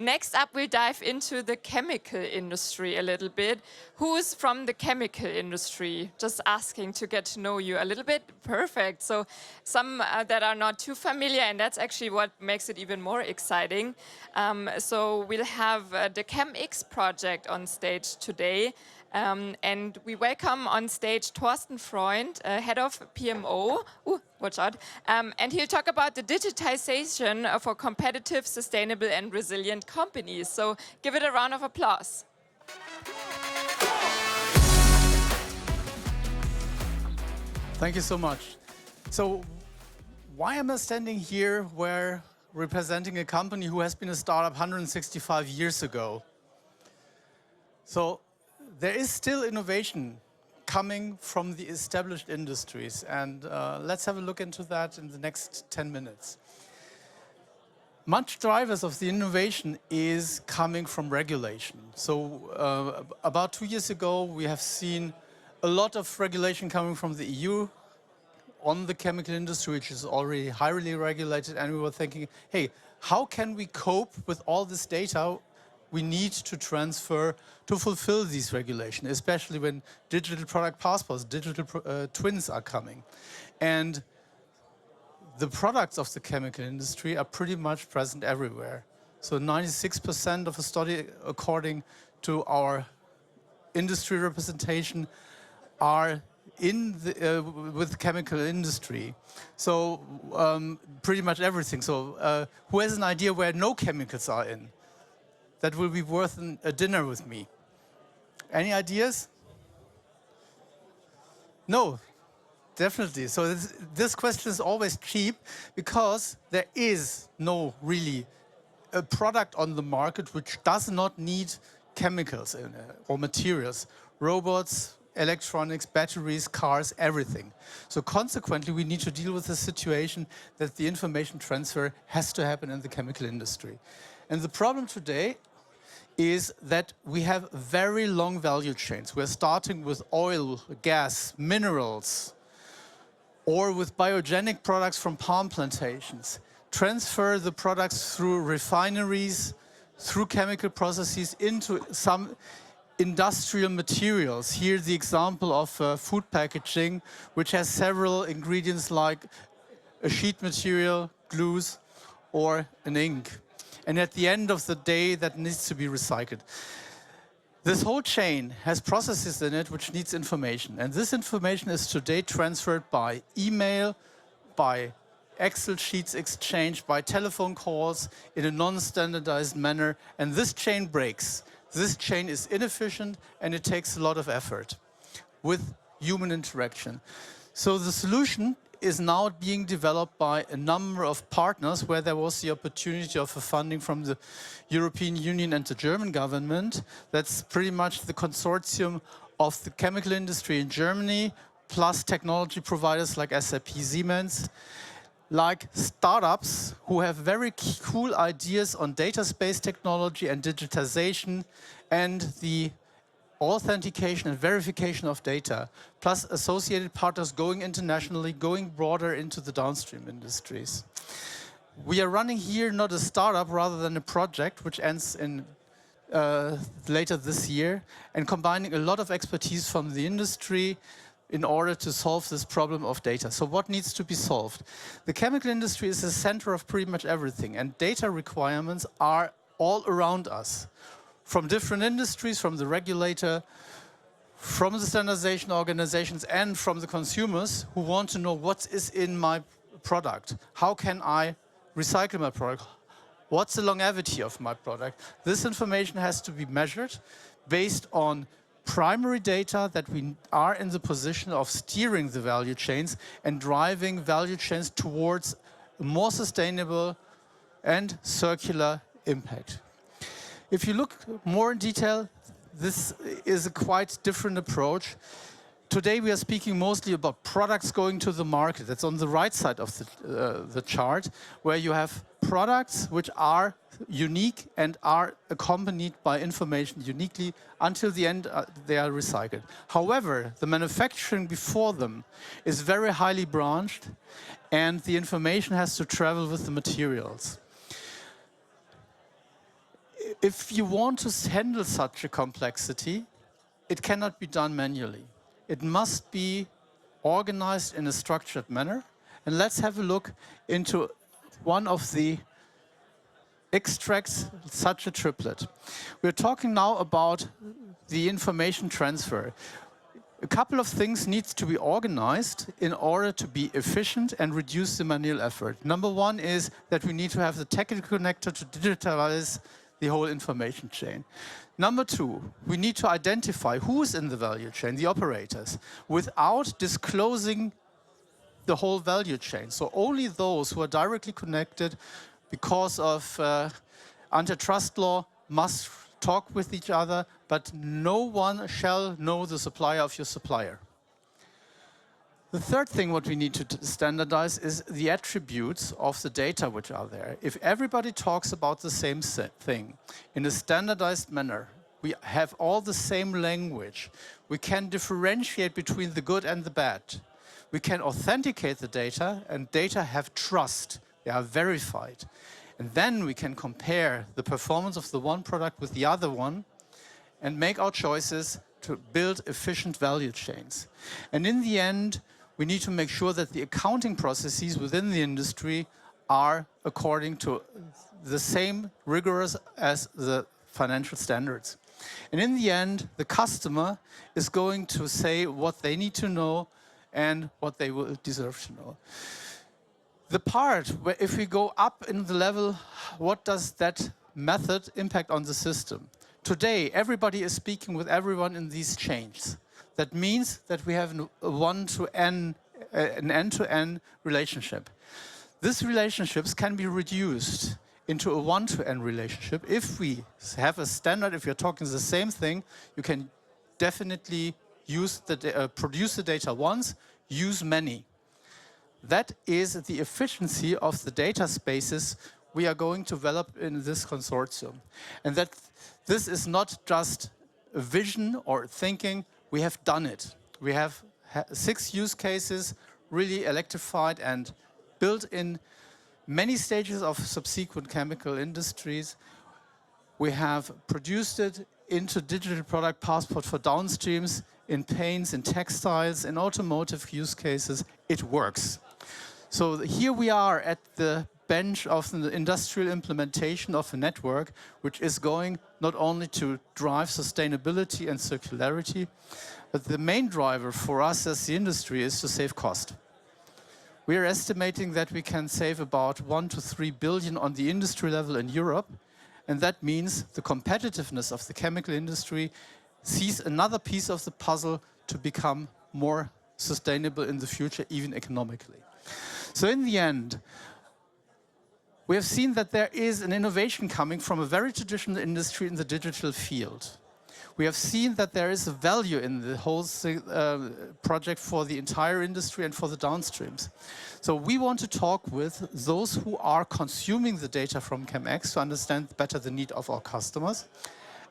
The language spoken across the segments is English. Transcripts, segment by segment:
Next up, we'll dive into the chemical industry a little bit. Who's from the chemical industry? Just asking to get to know you a little bit. Perfect. So some that are not too familiar, and that's actually what makes it even more exciting. So we'll have the ChemX Project on stage today. And we welcome on stage Torsten, head of PMO. Watch out. And he'll talk about the digitization for competitive, sustainable, and resilient companies. So give it a round of applause. Thank you so much. So why am I standing here where representing a company who has been a startup 165 years ago? So there is still innovation coming from the established industries, and let's have a look into that in the next 10 minutes. Much drivers of the innovation is coming from regulation. So about 2 years ago, we have seen a lot of regulation coming from the EU on the chemical industry, which is already highly regulated, and we were thinking, hey, how can we cope with all this data we need to transfer to fulfill these regulations, especially when digital product passports, digital twins are coming. And the products of the chemical industry are pretty much present everywhere. So 96% of a study, according to our industry representation, are in the, with chemical industry. So pretty much everything. So who has an idea where no chemicals are in? That will be worth a dinner with me. Any ideas? No, definitely. So this question is always cheap because there is no really a product on the market which does not need chemicals in it, or materials. Robots, electronics, batteries, cars, everything. So consequently, we need to deal with the situation that the information transfer has to happen in the chemical industry. And the problem today is that we have very long value chains. We're starting with oil, gas, minerals, or with biogenic products from palm plantations. Transfer the products through refineries, through chemical processes into some industrial materials. Here the example of food packaging, which has several ingredients like a sheet material, glues, or an ink. And at the end of the day, that needs to be recycled. This whole chain has processes in it which needs information. And this information is today transferred by email, by Excel sheets exchanged, by telephone calls in a non-standardized manner. And this chain breaks. This chain is inefficient and it takes a lot of effort with human interaction. So the solution is now being developed by a number of partners where there was the opportunity of a funding from the European Union and the German government. That's pretty much the consortium of the chemical industry in Germany, plus technology providers like SAP, Siemens, like startups who have very cool ideas on data space technology and digitization and the authentication and verification of data, plus associated partners going internationally, going broader into the downstream industries. We are running here not a startup, rather than a project, which ends in later this year, and combining a lot of expertise from the industry in order to solve this problem of data. So what needs to be solved? The chemical industry is the center of pretty much everything, and data requirements are all around us. From different industries, from the regulator, from the standardization organizations, and from the consumers who want to know what is in my product. How can I recycle my product? What's the longevity of my product? This information has to be measured based on primary data that we are in the position of steering the value chains and driving value chains towards a more sustainable and circular impact. If you look more in detail, this is a quite different approach. Today we are speaking mostly about products going to the market. That's on the right side of the chart, where you have products which are unique and are accompanied by information uniquely until the end they are recycled. However, the manufacturing before them is very highly branched and the information has to travel with the materials. If you want to handle such a complexity, it cannot be done manually. It must be organized in a structured manner. And let's have a look into one of the extracts, such a triplet. We're talking now about the information transfer. A couple of things needs to be organized in order to be efficient and reduce the manual effort. Number one is that we need to have the technical connector to digitalize the whole information chain. Number two, we need to identify who is in the value chain, the operators, without disclosing the whole value chain. So only those who are directly connected because of antitrust law must talk with each other, but no one shall know the supplier of your supplier. The third thing what we need to standardize is the attributes of the data which are there. If everybody talks about the same thing in a standardized manner, we have all the same language, we can differentiate between the good and the bad. We can authenticate the data, and data have trust. They are verified. And then we can compare the performance of the one product with the other one and make our choices to build efficient value chains. And in the end, we need to make sure that the accounting processes within the industry are according to the same rigorous as the financial standards. And in the end, the customer is going to say what they need to know and what they will deserve to know. The part where if we go up in the level, what does that method impact on the system? Today, everybody is speaking with everyone in these chains. That means that we have an end-to-end relationship. These relationships can be reduced into a one-to-end relationship. If we have a standard, if you're talking the same thing, you can definitely produce the data once, use many. That is the efficiency of the data spaces we are going to develop in this consortium. And that this is not just a vision or thinking, we have done it. We have 6 use cases really electrified and built in many stages of subsequent chemical industries. We have produced it into digital product passport for downstreams, in paints, in textiles, in automotive use cases. It works. So here we are at the bench of the industrial implementation of a network, which is going not only to drive sustainability and circularity, but the main driver for us as the industry is to save cost. We are estimating that we can save about 1 to 3 billion on the industry level in Europe, and that means the competitiveness of the chemical industry sees another piece of the puzzle to become more sustainable in the future, even economically. So in the end, we have seen that there is an innovation coming from a very traditional industry in the digital field. We have seen that there is a value in the whole project for the entire industry and for the downstreams. So we want to talk with those who are consuming the data from ChemX to understand better the need of our customers.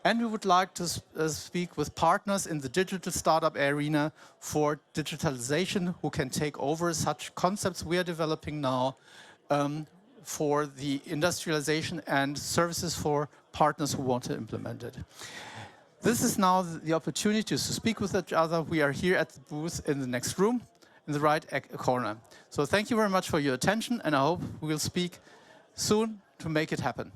And we would like to speak with partners in the digital startup arena for digitalization who can take over such concepts we are developing now for the industrialization and services for partners who want to implement it. This is now the opportunity to speak with each other. We are here at the booth in the next room, in the right corner. So thank you very much for your attention, and I hope we will speak soon to make it happen.